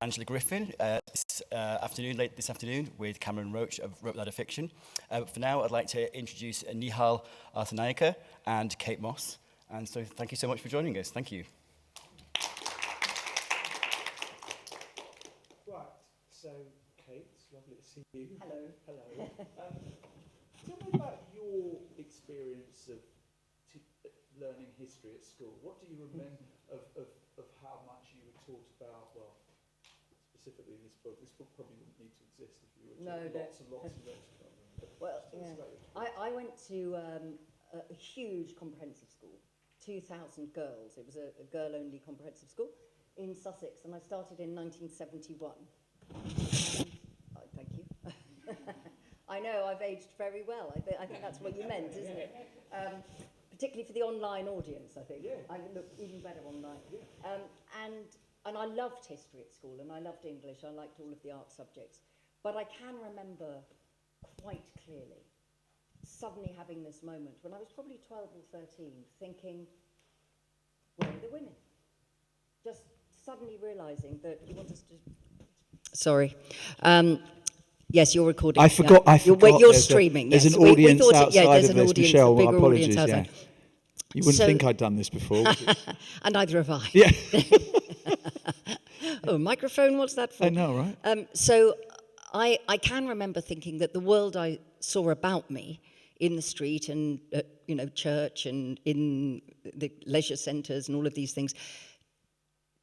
Angela Griffin late this afternoon with Cameron Roach of Rope Ladder Fiction. For now, I'd like to introduce Nihal Arthanayake and Kate Mosse. And so thank you so much for joining us. Thank you. Right, so Kate, it's lovely to see you. Hello. Hello. Tell me about your experience of learning history at school. What do you remember of how much you were taught about, well, specifically in this book? This book probably wouldn't need to exist if you were taught lots and lots and lots of them. Well, yeah. I went to a huge comprehensive school, 2,000 girls. It was a girl-only comprehensive school in Sussex, and I started in 1971. Thank you. I know, I've aged very well. I think that's what you meant, isn't it? Particularly for the online audience, I think. Yeah. I look even better online. Yeah. And I loved history at school, and I loved English. I liked all of the art subjects. But I can remember quite clearly suddenly having this moment when I was probably 12 or 13, thinking, where are the women? Just suddenly realising that you want us to... Sorry. Yes, you're recording. I forgot. You're streaming. There's yes. an audience outside there's of an this, audience, Michelle. a bigger Apologies. Audience Yeah. You wouldn't think I'd done this before. And neither have I. Yeah. Oh, microphone, what's that for? I know, right? So I can remember thinking that the world I saw about me in the street and church and in the leisure centres and all of these things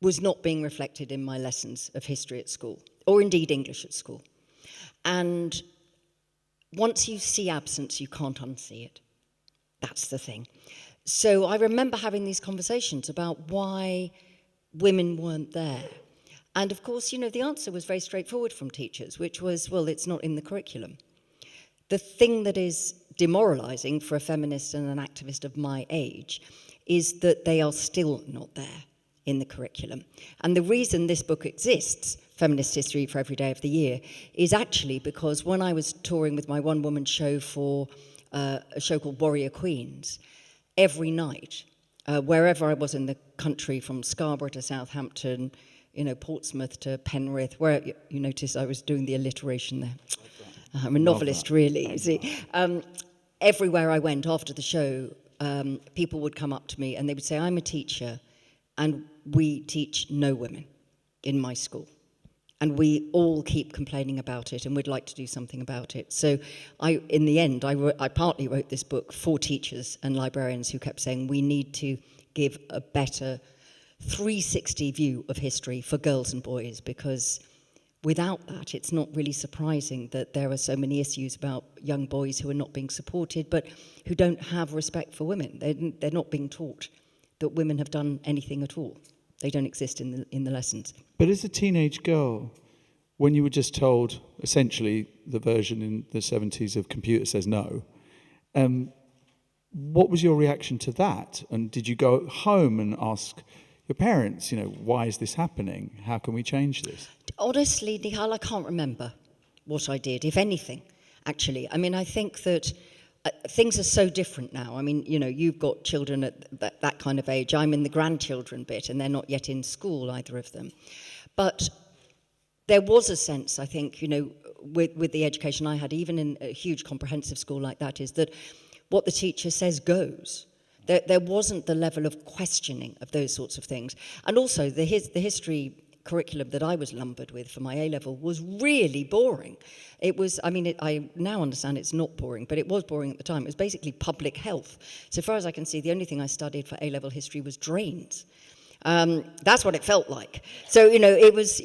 was not being reflected in my lessons of history at school, or indeed English at school. And once you see absence, you can't unsee it. That's the thing. So I remember having these conversations about why women weren't there. And of course, the answer was very straightforward from teachers, which was, well, it's not in the curriculum. The thing that is demoralising for a feminist and an activist of my age is that they are still not there in the curriculum. And the reason this book exists, Feminist History for Every Day of the Year, is actually because when I was touring with my one-woman show for a show called Warrior Queens, every night, wherever I was in the country, from Scarborough to Southampton, Portsmouth to Penrith, where you notice I was doing the alliteration there. I'm a novelist, really, you see. Everywhere I went after the show, people would come up to me and they would say, I'm a teacher, and we teach no women in my school. And we all keep complaining about it, and we'd like to do something about it. So in the end, I partly wrote this book for teachers and librarians who kept saying, we need to give a better 360 view of history for girls and boys, because without that, it's not really surprising that there are so many issues about young boys who are not being supported, but who don't have respect for women. They're not being taught that women have done anything at all. They don't exist in the lessons. But as a teenage girl, when you were just told, essentially, the version in the 70s of Computer Says No, what was your reaction to that? And did you go home and ask your parents, why is this happening? How can we change this? Honestly, Nihal, I can't remember what I did, if anything, actually. I mean, I think that things are so different now. I mean, you've got children at that kind of age. I'm in the grandchildren bit, and they're not yet in school, either of them. But there was a sense, I think, with the education I had, even in a huge comprehensive school like that, is that what the teacher says goes. There wasn't the level of questioning of those sorts of things. And also, the history curriculum that I was lumbered with for my A-level was really boring. It was, I now understand it's not boring, but it was boring at the time. It was basically public health. So far as I can see, the only thing I studied for A-level history was drains. That's what it felt like. So, it was,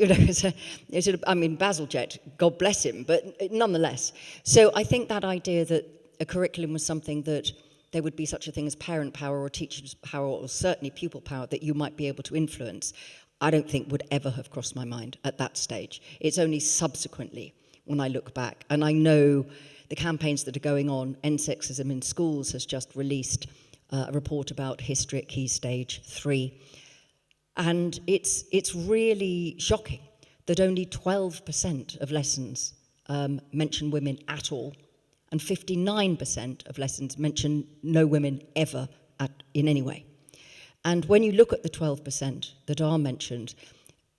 Bazalgette, God bless him, but nonetheless. So I think that idea that a curriculum was something that there would be such a thing as parent power or teacher's power or certainly pupil power that you might be able to influence, I don't think would ever have crossed my mind at that stage. It's only subsequently when I look back. And I know the campaigns that are going on. End Sexism in Schools has just released a report about history at Key Stage 3. And it's really shocking that only 12% of lessons mention women at all, and 59% of lessons mention no women ever in any way. And when you look at the 12% that are mentioned,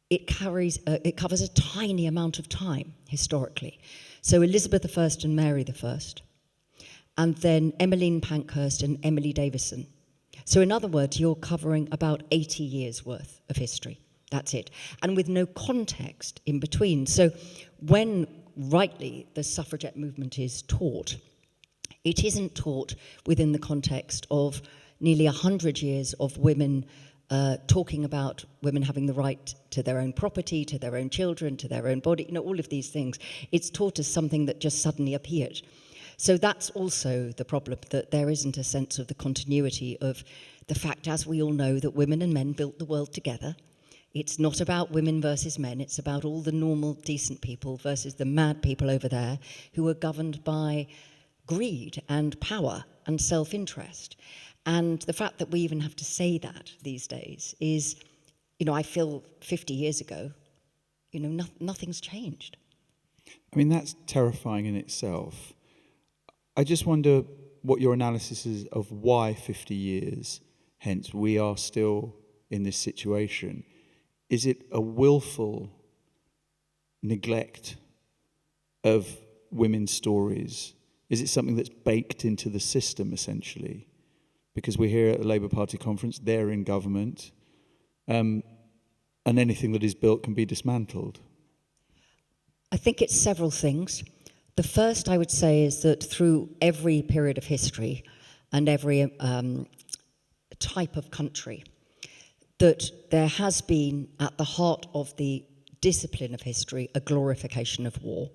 it covers a tiny amount of time historically. So Elizabeth I and Mary I, and then Emmeline Pankhurst and Emily Davison. So in other words, you're covering about 80 years worth of history. That's it. And with no context in between. So when rightly the suffragette movement is taught, it isn't taught within the context of nearly 100 years of women talking about women having the right to their own property, to their own children, to their own body, all of these things. It's taught as something that just suddenly appeared. So that's also the problem, that there isn't a sense of the continuity of the fact, as we all know, that women and men built the world together. It's not about women versus men, it's about all the normal, decent people versus the mad people over there who are governed by greed and power and self-interest. And the fact that we even have to say that these days is, I feel 50 years ago, nothing's changed. I mean, that's terrifying in itself. I just wonder what your analysis is of why 50 years hence we are still in this situation. Is it a willful neglect of women's stories? Is it something that's baked into the system, essentially? Because we're here at the Labour Party conference, they're in government, and anything that is built can be dismantled. I think it's several things. The first, I would say, is that through every period of history and every type of country, that there has been, at the heart of the discipline of history, a glorification of war.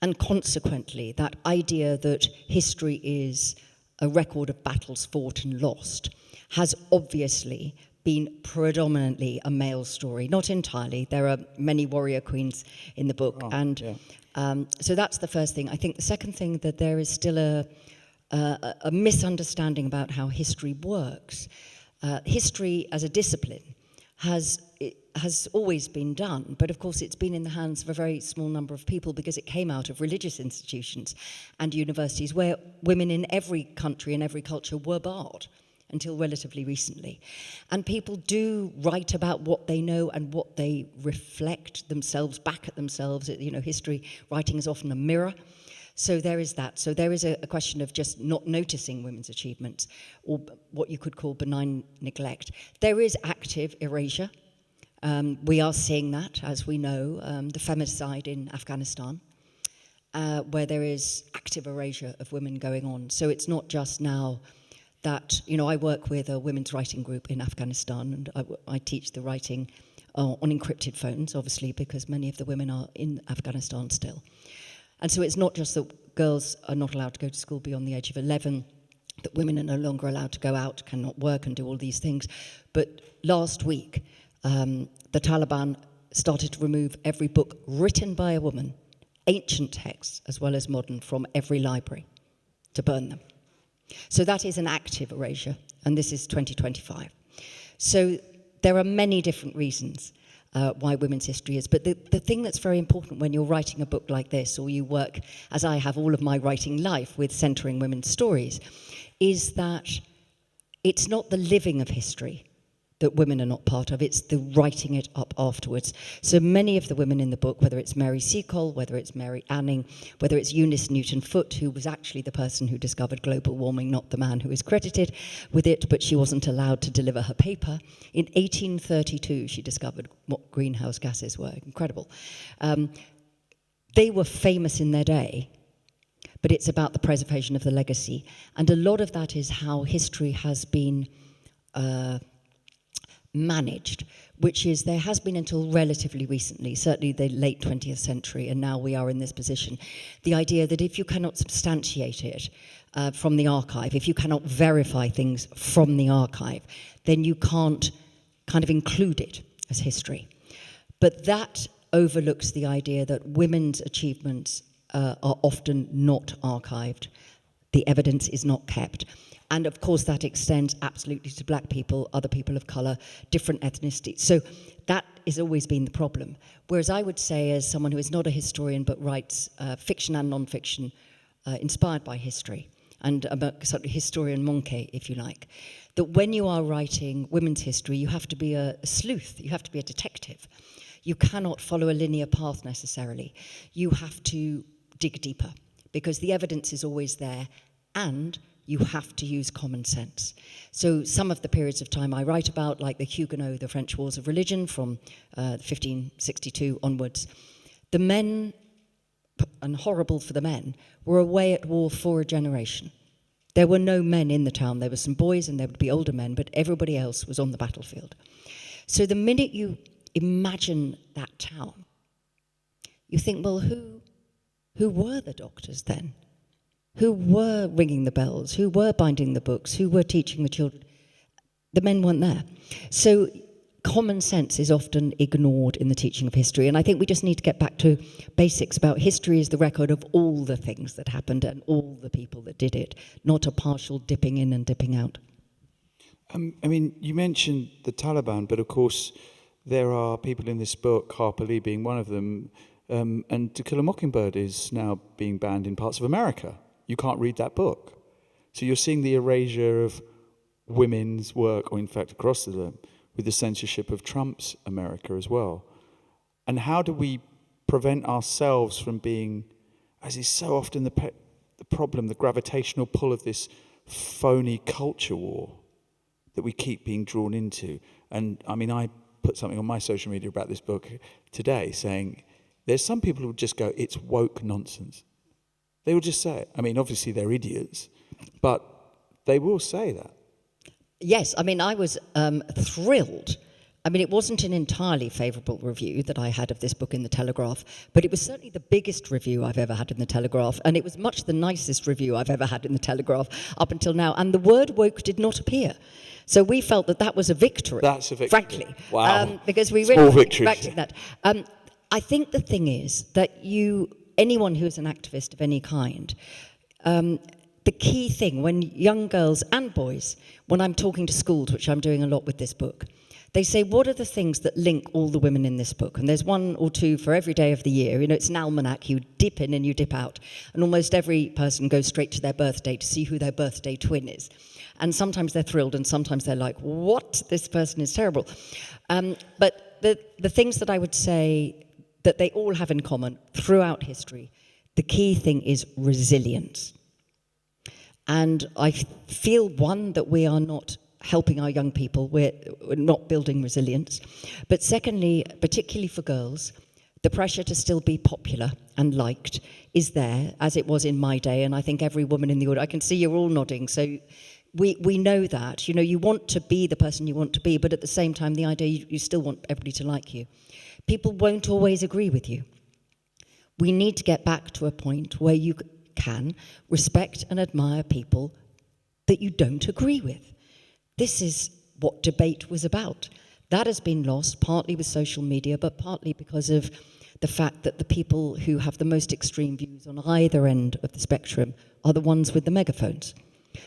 And consequently, that idea that history is a record of battles fought and lost has obviously been predominantly a male story. Not entirely. There are many warrior queens in the book. So that's the first thing. I think the second thing, that there is still a misunderstanding about how history works. History as a discipline has always been done, but of course it's been in the hands of a very small number of people because it came out of religious institutions and universities where women in every country and every culture were barred until relatively recently. And people do write about what they know and what they reflect themselves back at themselves. History writing is often a mirror. So there is that. So there is a question of just not noticing women's achievements, or what you could call benign neglect. There is active erasure. We are seeing that, as we know, the femicide in Afghanistan, where there is active erasure of women going on. So it's not just now that, I work with a women's writing group in Afghanistan, and I teach the writing on encrypted phones, obviously, because many of the women are in Afghanistan still. And so it's not just that girls are not allowed to go to school beyond the age of 11, that women are no longer allowed to go out, cannot work and do all these things. But last week, the Taliban started to remove every book written by a woman, ancient texts as well as modern, from every library, to burn them. So that is an active erasure, and this is 2025. So there are many different reasons why women's history is. But the thing that's very important when you're writing a book like this, or you work, as I have all of my writing life, with centering women's stories, is that it's not the living of history that women are not part of, it's the writing it up afterwards. So many of the women in the book, whether it's Mary Seacole, whether it's Mary Anning, whether it's Eunice Newton-Foote, who was actually the person who discovered global warming, not the man who is credited with it, but she wasn't allowed to deliver her paper. In 1832, she discovered what greenhouse gases were. Incredible. They were famous in their day, but it's about the preservation of the legacy. And a lot of that is how history has been managed, which is there has been until relatively recently, certainly the late 20th century, and now we are in this position, the idea that if you cannot substantiate it from the archive, if you cannot verify things from the archive, then you can't kind of include it as history. But that overlooks the idea that women's achievements are often not archived. The evidence is not kept. And of course that extends absolutely to black people, other people of colour, different ethnicities. So that has always been the problem. Whereas I would say, as someone who is not a historian but writes fiction and non-fiction inspired by history, and I'm a sort of historian monkey, if you like, that when you are writing women's history, you have to be a sleuth, you have to be a detective. You cannot follow a linear path necessarily. You have to dig deeper because the evidence is always there, and you have to use common sense. So some of the periods of time I write about, like the Huguenot, the French Wars of Religion from 1562 onwards, the men, and horrible for the men, were away at war for a generation. There were no men in the town. There were some boys and there would be older men, but everybody else was on the battlefield. So the minute you imagine that town, you think, well, who were the doctors then? Who were ringing the bells? Who were binding the books? Who were teaching the children? The men weren't there. So common sense is often ignored in the teaching of history. And I think we just need to get back to basics about history is the record of all the things that happened and all the people that did it, not a partial dipping in and dipping out. I mean, you mentioned the Taliban, but of course there are people in this book, Harper Lee being one of them, and To Kill a Mockingbird is now being banned in parts of America. You can't read that book. So you're seeing the erasure of women's work, or in fact across with the censorship of Trump's America as well. And how do we prevent ourselves from being, as is so often the problem, the gravitational pull of this phony culture war that we keep being drawn into? And I mean, I put something on my social media about this book today saying there's some people who would just go, it's woke nonsense. They will just say it. I mean, obviously they're idiots, but they will say that. Yes, I mean, I was thrilled. I mean, it wasn't an entirely favourable review that I had of this book in The Telegraph, but it was certainly the biggest review I've ever had in The Telegraph, and it was much the nicest review I've ever had in The Telegraph up until now, and the word woke did not appear. So we felt that that was a victory. That's a victory. Frankly. Wow. Because we Small really victory. backed that. I think the thing is that anyone who is an activist of any kind, the key thing when young girls and boys, when I'm talking to schools, which I'm doing a lot with this book, they say, what are the things that link all the women in this book? And there's one or two for every day of the year. You know, it's an almanac. You dip in and you dip out. And almost every person goes straight to their birthday to see who their birthday twin is. And sometimes they're thrilled and sometimes they're like, what? This person is terrible. But the things that I would say that they all have in common throughout history, the key thing is resilience. And I feel, one, that we are not helping our young people, we're not building resilience. But secondly, particularly for girls, the pressure to still be popular and liked is there, as it was in my day, and I think every woman in the audience, I can see you're all nodding, so we know that. You know, you want to be the person you want to be, but at the same time, the idea you still want everybody to like you. People won't always agree with you. We need to get back to a point where you can respect and admire people that you don't agree with. This is what debate was about. That has been lost, partly with social media, but partly because of the fact that the people who have the most extreme views on either end of the spectrum are the ones with the megaphones.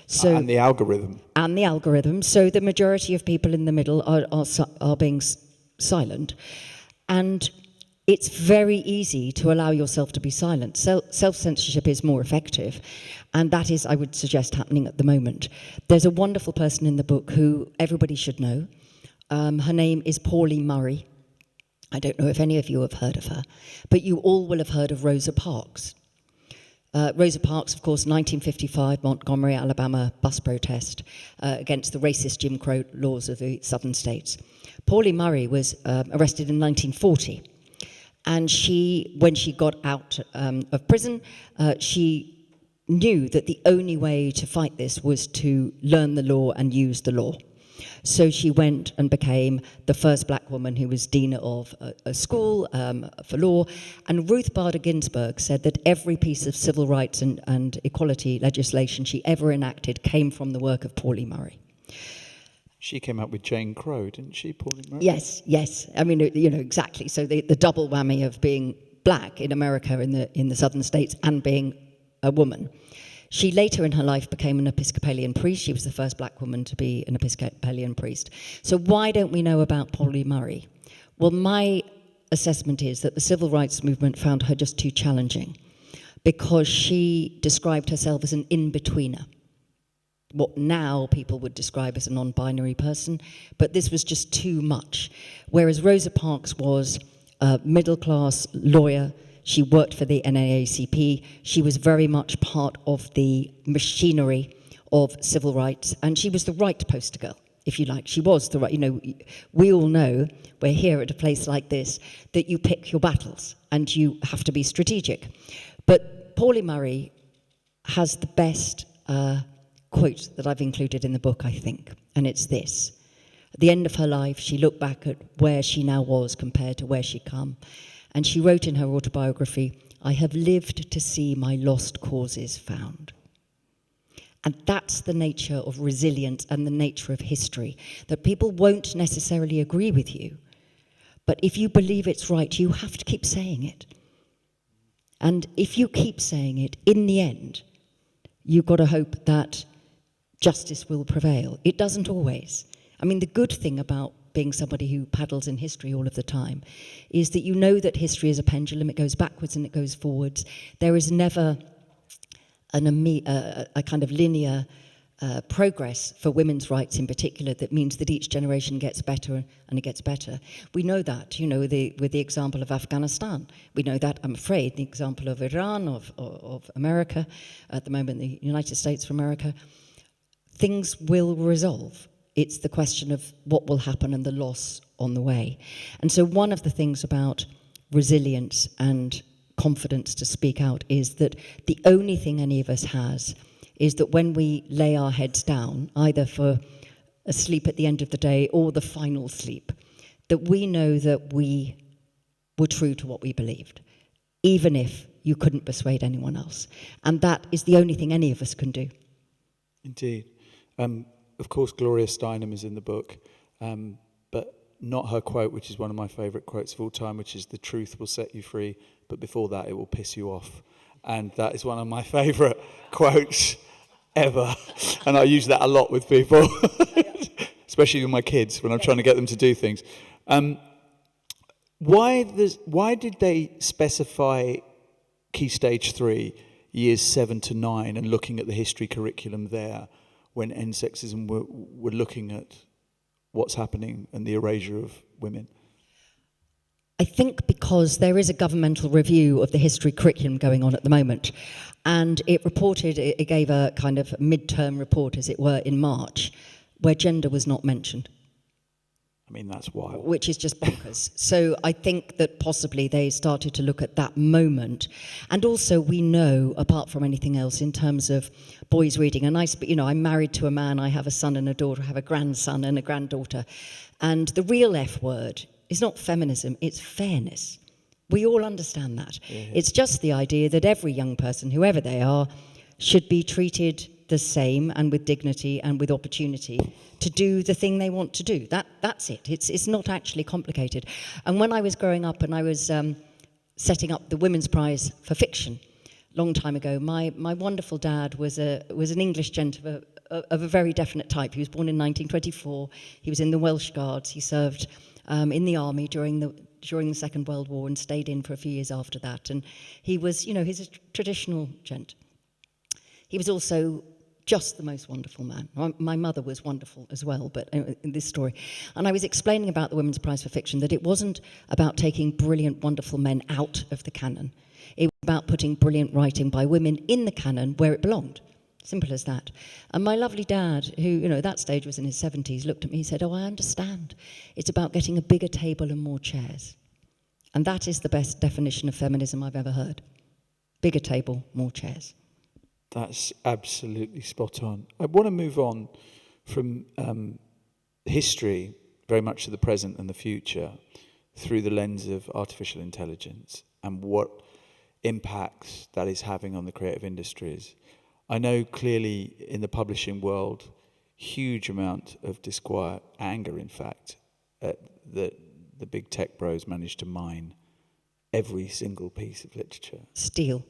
So, and the algorithm. And the algorithm. So the majority of people in the middle are being silent. And it's very easy to allow yourself to be silent. Self-censorship is more effective, and that is, I would suggest, happening at the moment. There's a wonderful person in the book who everybody should know. Her name is Pauline Murray. I don't know if any of you have heard of her, but you all will have heard of Rosa Parks. Rosa Parks, of course, 1955, Montgomery, Alabama bus protest against the racist Jim Crow laws of the southern states. Pauline Murray was arrested in 1940. And when she got out of prison, she knew that the only way to fight this was to learn the law and use the law. So she went and became the first black woman who was dean of a school for law. And Ruth Bader Ginsburg said that every piece of civil rights and equality legislation she ever enacted came from the work of Pauline Murray. She came up with Jane Crow, didn't she, Pauline Murray? Yes. I mean, you know, exactly. So the double whammy of being black in America, in the southern states, and being a woman. She later in her life became an Episcopalian priest. She was the first black woman to be an Episcopalian priest. So why don't we know about Pauline Murray? Well, my assessment is that the civil rights movement found her just too challenging. because she described herself as an in-betweener. What now people would describe as a non-binary person, but this was just too much. Whereas Rosa Parks was a middle-class lawyer, she worked for the NAACP, she was very much part of the machinery of civil rights, and she was the right poster girl, if you like. She was the right, we all know, we're here at a place like this, that you pick your battles, and you have to be strategic. But Pauline Murray has the best quote that I've included in the book, I think, and it's this. At the end of her life, she looked back at where she now was compared to where she'd come, and she wrote in her autobiography, "I have lived to see my lost causes found." And that's the nature of resilience and the nature of history, that people won't necessarily agree with you, but if you believe it's right, you have to keep saying it. And if you keep saying it, in the end, you've got to hope that justice will prevail. It doesn't always. I mean, the good thing about being somebody who paddles in history all of the time is that you know that history is a pendulum. It goes backwards and it goes forwards. There is never a kind of linear progress for women's rights in particular that means that each generation gets better and it gets better. We know that, with the example of Afghanistan. We know that, I'm afraid, the example of Iran, of America, at the moment the United States of America. Things will resolve. It's the question of what will happen and the loss on the way. And so one of the things about resilience and confidence to speak out is that the only thing any of us has is that when we lay our heads down, either for a sleep at the end of the day or the final sleep, that we know that we were true to what we believed, even if you couldn't persuade anyone else. And that is the only thing any of us can do. Indeed. Of course, Gloria Steinem is in the book, but not her quote, which is one of my favourite quotes of all time, which is, "The truth will set you free, but before that, it will piss you off." And that is one of my favourite quotes ever. And I use that a lot with people, especially with my kids, when I'm trying to get them to do things. Why did they specify Key Stage 3, years 7 to 9, and looking at the history curriculum there, when End Sexism were looking at what's happening and the erasure of women? I think because there is a governmental review of the history curriculum going on at the moment, and it gave a kind of mid-term report, as it were, in March, where gender was not mentioned. I mean, that's wild. Which is just bonkers. So I think that possibly they started to look at that moment. And also we know, apart from anything else, in terms of boys reading, and I'm married to a man, I have a son and a daughter, I have a grandson and a granddaughter. And the real F word is not feminism, it's fairness. We all understand that. Yeah. It's just the idea that every young person, whoever they are, should be treated the same and with dignity and with opportunity to do the thing they want to do. That's it. It's not actually complicated. And when I was growing up and I was setting up the Women's Prize for Fiction a long time ago, my wonderful dad was an English gent of a very definite type. He was born in 1924. He was in the Welsh Guards. He served in the army during the Second World War and stayed in for a few years after that. And he was, he's a traditional gent. He was also just the most wonderful man. My mother was wonderful as well, but in this story. And I was explaining about the Women's Prize for Fiction that it wasn't about taking brilliant, wonderful men out of the canon. It was about putting brilliant writing by women in the canon where it belonged. Simple as that. And my lovely dad, who, at that stage was in his 70s, looked at me and said, "Oh, I understand. It's about getting a bigger table and more chairs." And that is the best definition of feminism I've ever heard. Bigger table, more chairs. That's absolutely spot on. I want to move on from history very much to the present and the future through the lens of artificial intelligence and what impacts that is having on the creative industries. I know clearly in the publishing world, huge amount of disquiet, anger in fact, at the big tech bros managed to mine every single piece of literature. Steal,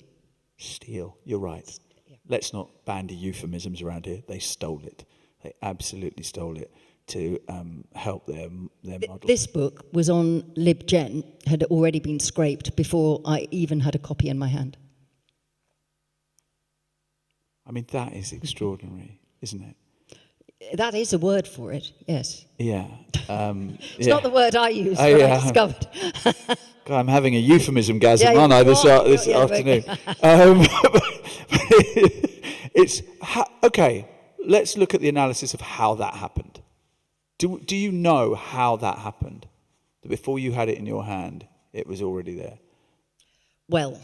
you're right. Yeah. Let's not bandy euphemisms around here. They stole it. They absolutely stole it to help their model. This book was on LibGen, had already been scraped before I even had a copy in my hand. I mean, that is extraordinary, isn't it? That is a word for it, yes. Yeah. It's not the word I use, Oh, but yeah. I discovered. God, I'm having a euphemism-gasm, Yeah, aren't I, you this, are. this Yeah, afternoon? Okay, let's look at the analysis of how that happened. Do you know how that happened? That before you had it in your hand, it was already there? Well,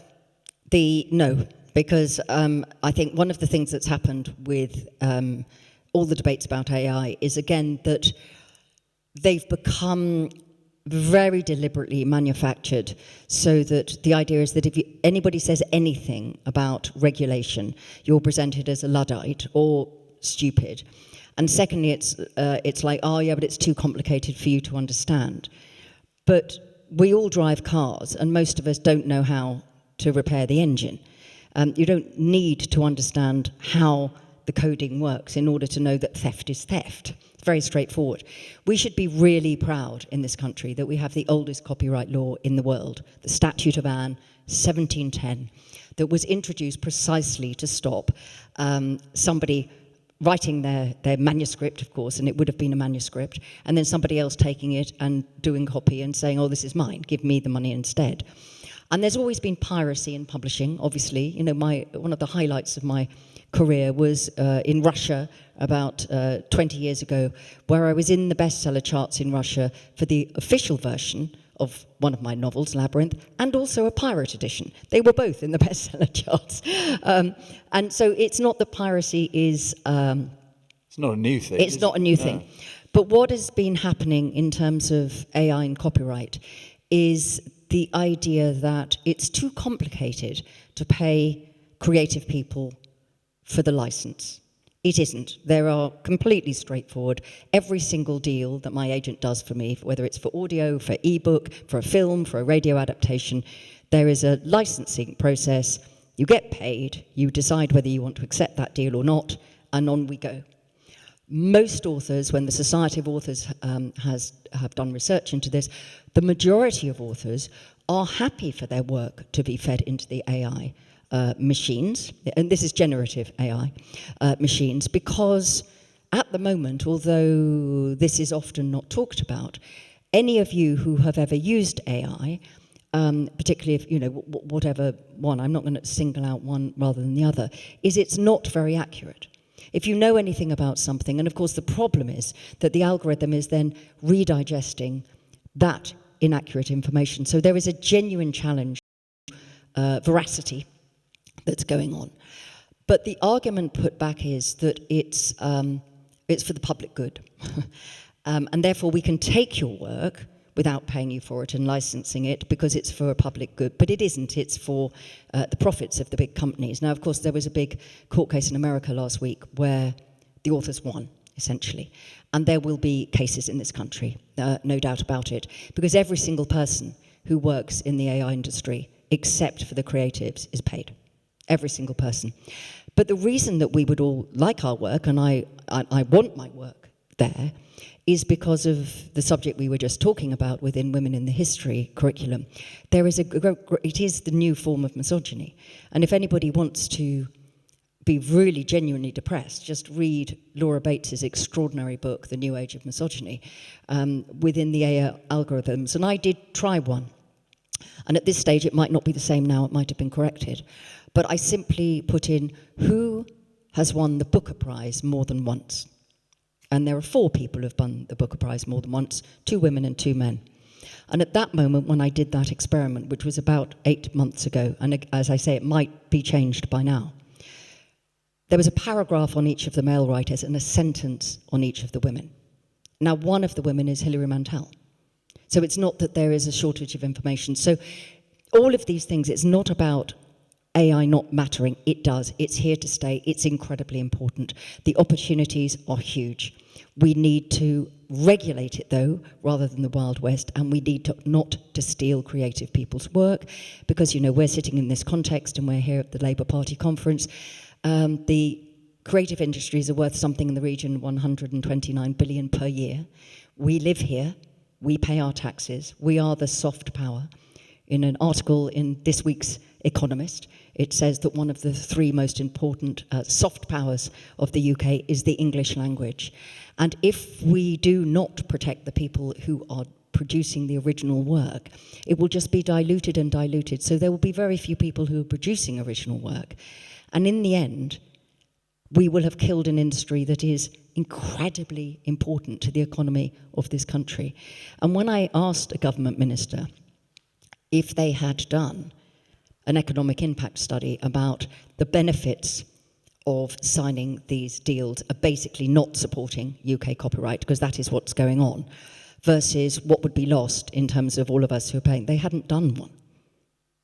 no, because I think one of the things that's happened with all the debates about AI is, again, that they've become very deliberately manufactured, so that the idea is that if anybody says anything about regulation, you're presented as a Luddite or stupid. And secondly, it's like, oh yeah, but it's too complicated for you to understand. But we all drive cars, and most of us don't know how to repair the engine. You don't need to understand how the coding works in order to know that theft is theft. It's very straightforward. We should be really proud in this country that we have the oldest copyright law in the world, the Statute of Anne, 1710, that was introduced precisely to stop somebody writing their manuscript, of course, and it would have been a manuscript, and then somebody else taking it and doing copy and saying, oh, this is mine, give me the money instead. And there's always been piracy in publishing, obviously. You know, one of the highlights of my career was in Russia about 20 years ago, where I was in the bestseller charts in Russia for the official version of one of my novels, Labyrinth, and also a pirate edition. They were both in the bestseller charts. And so it's not that piracy is... it's not a new thing. It's not a new thing. But what has been happening in terms of AI and copyright is the idea that it's too complicated to pay creative people for the license. It isn't. There are completely straightforward. Every single deal that my agent does for me, whether it's for audio, for ebook, for a film, for a radio adaptation, there is a licensing process. You get paid, you decide whether you want to accept that deal or not, and on we go. Most authors, when the Society of Authors have done research into this, the majority of authors are happy for their work to be fed into the AI machines, and this is generative AI machines, because at the moment, although this is often not talked about, any of you who have ever used AI, particularly if, you know, whatever one, I'm not going to single out one rather than the other, is it's not very accurate. If you know anything about something, and of course the problem is that the algorithm is then redigesting that inaccurate information. So there is a genuine challenge, veracity, that's going on. But the argument put back is that it's for the public good. And therefore we can take your work without paying you for it and licensing it because it's for a public good. But it isn't. It's for the profits of the big companies. Now, of course, there was a big court case in America last week where the authors won, essentially. And there will be cases in this country, no doubt about it, because every single person who works in the AI industry, except for the creatives, is paid. Every single person. But the reason that we would all like our work, and I want my work there, is because of the subject we were just talking about within Women in the History curriculum. It is the new form of misogyny. And if anybody wants to be really genuinely depressed, just read Laura Bates's extraordinary book, The New Age of Misogyny, within the AI algorithms. And I did try one. And at this stage, it might not be the same now, it might have been corrected. But I simply put in, who has won the Booker Prize more than once? And there are 4 people who have won the Booker Prize more than once, 2 women and 2 men. And at that moment, when I did that experiment, which was about 8 months ago, and as I say, it might be changed by now, there was a paragraph on each of the male writers and a sentence on each of the women. Now, one of the women is Hilary Mantel. So it's not that there is a shortage of information. So all of these things, it's not about AI not mattering. It does. It's here to stay. It's incredibly important. The opportunities are huge. We need to regulate it, though, rather than the Wild West, and we need to not to steal creative people's work, because, you know, we're sitting in this context and we're here at the Labour Party conference. The creative industries are worth something in the region of 129 billion per year. We live here. We pay our taxes. We are the soft power. In an article in this week's Economist, it says that one of the 3 most important soft powers of the UK is the English language. And if we do not protect the people who are producing the original work, it will just be diluted and diluted. So there will be very few people who are producing original work. And in the end, we will have killed an industry that is incredibly important to the economy of this country. And when I asked a government minister if they had done an economic impact study about the benefits of signing these deals, are basically not supporting UK copyright, because that is what's going on, versus what would be lost in terms of all of us who are paying, they hadn't done one.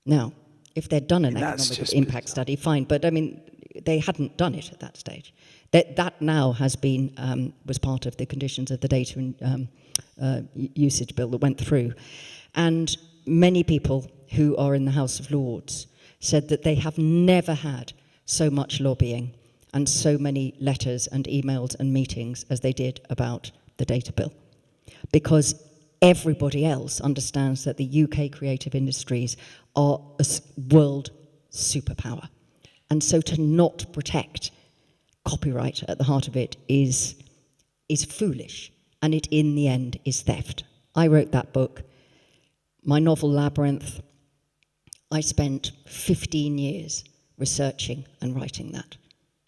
Now, if they'd done an economic impact study, fine, but I mean, they hadn't done it at that stage. That now has been, was part of the conditions of the data and usage bill that went through. And many people who are in the House of Lords said that they have never had so much lobbying and so many letters and emails and meetings as they did about the data bill. Because everybody else understands that the UK creative industries are a world superpower. And so to not protect copyright at the heart of it is foolish, and it in the end is theft. I wrote that book. My novel Labyrinth, I spent 15 years researching and writing that.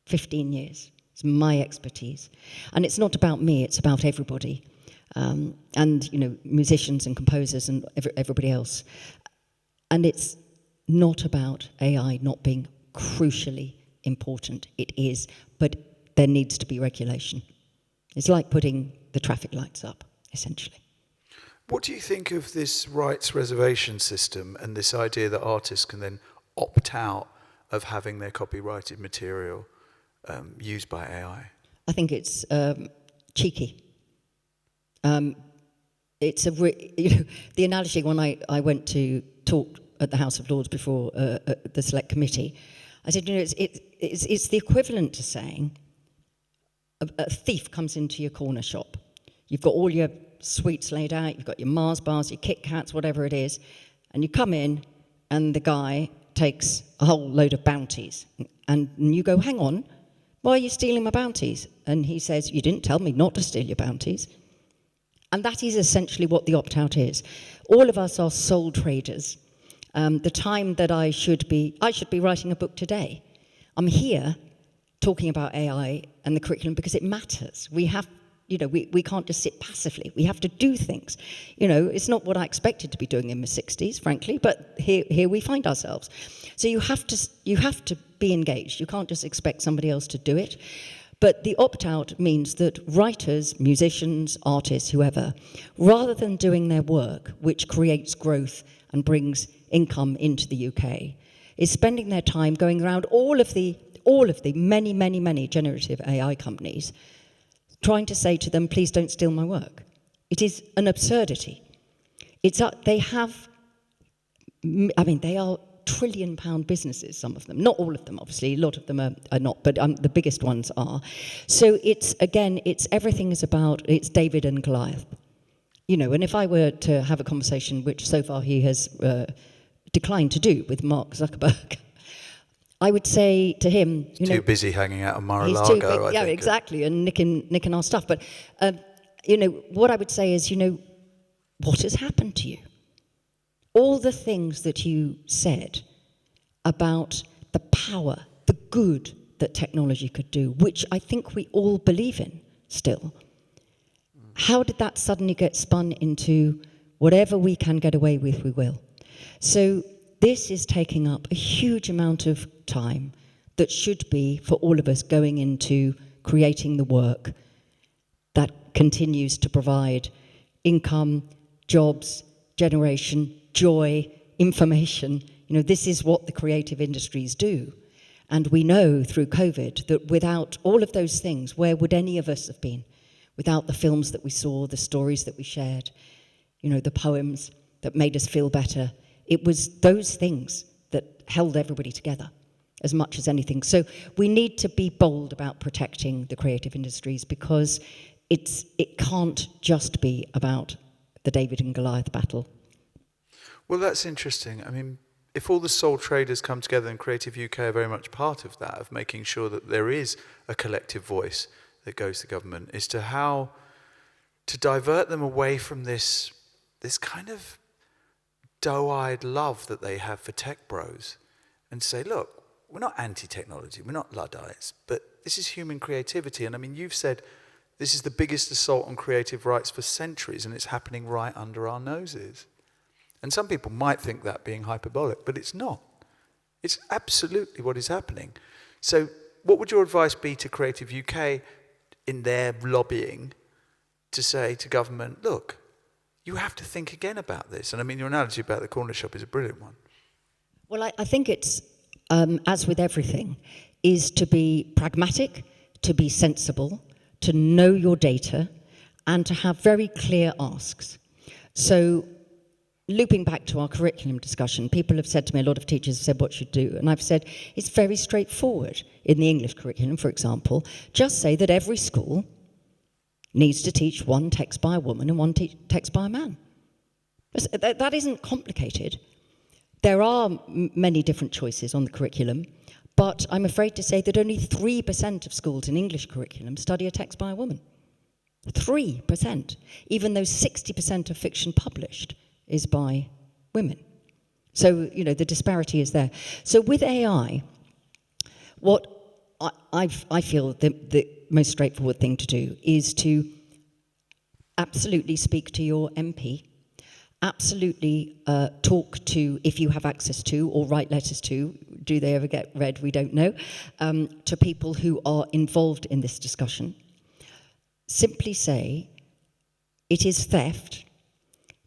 15 years. It's my expertise. And it's not about me, it's about everybody. And, you know, musicians and composers and everybody else. And it's not about AI not being crucially important. It is, but there needs to be regulation. It's like putting the traffic lights up, essentially. What do you think of this rights reservation system and this idea that artists can then opt out of having their copyrighted material used by AI? I think it's cheeky. It's the analogy when I went to talk at the House of Lords before the Select Committee, I said, you know, it's the equivalent to saying a thief comes into your corner shop. You've got all your sweets laid out, you've got your Mars bars, your Kit Kats, whatever it is, and you come in and the guy takes a whole load of bounties. And you go, hang on, why are you stealing my bounties? And he says, you didn't tell me not to steal your bounties. And that is essentially what the opt-out is. All of us are sole traders. The time that I should be writing a book today. I'm here talking about AI and the curriculum because it matters. We have, you know, we can't just sit passively. We have to do things. You know, it's not what I expected to be doing in my 60s, frankly, but here we find ourselves. So you have to be engaged. You can't just expect somebody else to do it. But the opt-out means that writers, musicians, artists, whoever, rather than doing their work, which creates growth and brings income into the UK, is spending their time going around all of the many generative AI companies, trying to say to them, please don't steal my work. It is an absurdity. They are trillion-pound businesses, some of them. Not all of them, obviously. A lot of them are not, but the biggest ones are. So it's everything is about, it's David and Goliath. You know, and if I were to have a conversation, which so far he has declined to do with Mark Zuckerberg, I would say to him, too busy hanging out on Mar-a-Lago, he's too big, yeah, exactly, and nicking our stuff. But, you know, what I would say is, you know, what has happened to you? All the things that you said about the power, the good that technology could do, which I think we all believe in still, how did that suddenly get spun into whatever we can get away with, we will? So this is taking up a huge amount of time that should be, for all of us, going into creating the work that continues to provide income, jobs, generation, joy, information. You know, this is what the creative industries do. And we know through COVID that without all of those things, where would any of us have been? Without the films that we saw, the stories that we shared, you know, the poems that made us feel better. It was those things that held everybody together as much as anything. So we need to be bold about protecting the creative industries, because it can't just be about the David and Goliath battle. Well, that's interesting. I mean, if all the sole traders come together, and Creative UK are very much part of that, of making sure that there is a collective voice that goes to government, is to how to divert them away from this kind of doe-eyed love that they have for tech bros, and say, look, we're not anti-technology, we're not Luddites, but this is human creativity. And I mean, you've said this is the biggest assault on creative rights for centuries, and it's happening right under our noses. And some people might think that being hyperbolic, but it's not. It's absolutely what is happening. So what would your advice be to Creative UK in their lobbying to say to government, look, you have to think again about this? And I mean, your analogy about the corner shop is a brilliant one. Well, I think it's, as with everything, is to be pragmatic, to be sensible, to know your data, and to have very clear asks. So, looping back to our curriculum discussion, people have said to me, a lot of teachers have said what should do, and I've said it's very straightforward. In the English curriculum, for example, just say that every school needs to teach one text by a woman and one text by a man. That isn't complicated. There are many different choices on the curriculum, but I'm afraid to say that only 3% of schools in English curriculum study a text by a woman. 3%, even though 60% of fiction published is by women. So, you know, the disparity is there. So with AI, what I feel the most straightforward thing to do is to absolutely speak to your MP, absolutely talk to, if you have access to, or write letters to, do they ever get read, we don't know, to people who are involved in this discussion. Simply say, it is theft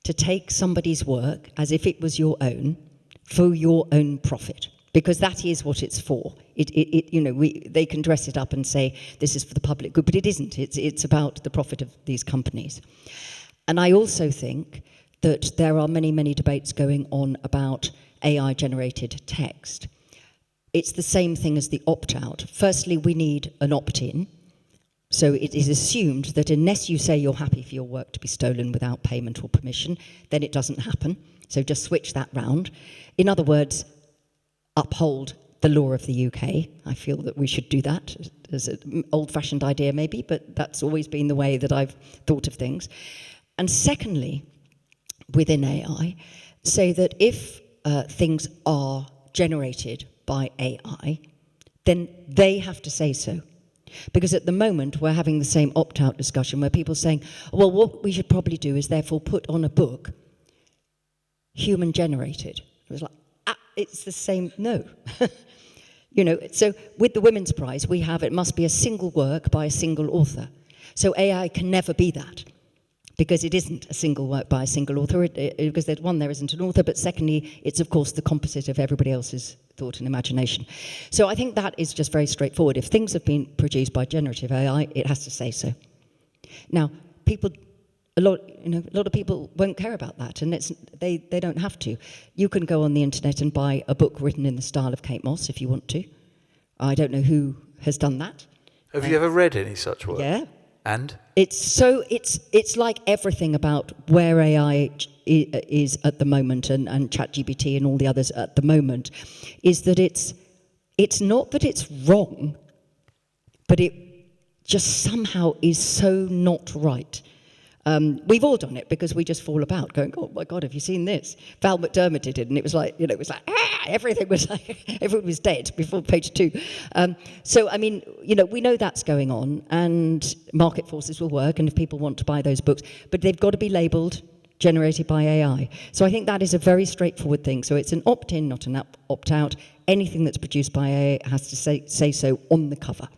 to take somebody's work as if it was your own for your own profit, because that is what it's for. They can dress it up and say this is for the public good, but it isn't. It's about the profit of these companies. And I also think that there are many, many debates going on about AI-generated text. It's the same thing as the opt-out. Firstly, we need an opt-in. So it is assumed that unless you say you're happy for your work to be stolen without payment or permission, then it doesn't happen. So just switch that round. In other words, uphold the law of the UK. I feel that we should do that as an old-fashioned idea maybe, but that's always been the way that I've thought of things. And secondly, within AI, say that if things are generated by AI, then they have to say so. Because at the moment, we're having the same opt-out discussion where people are saying, well, what we should probably do is therefore put on a book, human-generated. It was like, it's the same, no. So with the Women's Prize, we have, it must be a single work by a single author. So AI can never be that, because it isn't a single work by a single author, because one, there isn't an author, but secondly, it's of course the composite of everybody else's thought and imagination. So I think that is just very straightforward. If things have been produced by generative AI, it has to say so. Now, a lot of people won't care about that, and they don't have to. You can go on the internet and buy a book written in the style of Kate Mosse if you want to. I don't know who has done that. Have you ever read any such work? Yeah. And? It's like everything about where AI is at the moment, and ChatGPT and all the others at the moment, is that it's not that it's wrong, but it just somehow is so not right. We've all done it because we just fall about going, oh my God, have you seen this? Val McDermott did it, and it was like, everything was dead before page 2. So, I mean, we know that's going on, and market forces will work, and if people want to buy those books, but they've got to be labelled generated by AI. So I think that is a very straightforward thing. So it's an opt-in, not an opt-out. Anything that's produced by AI has to say so on the cover.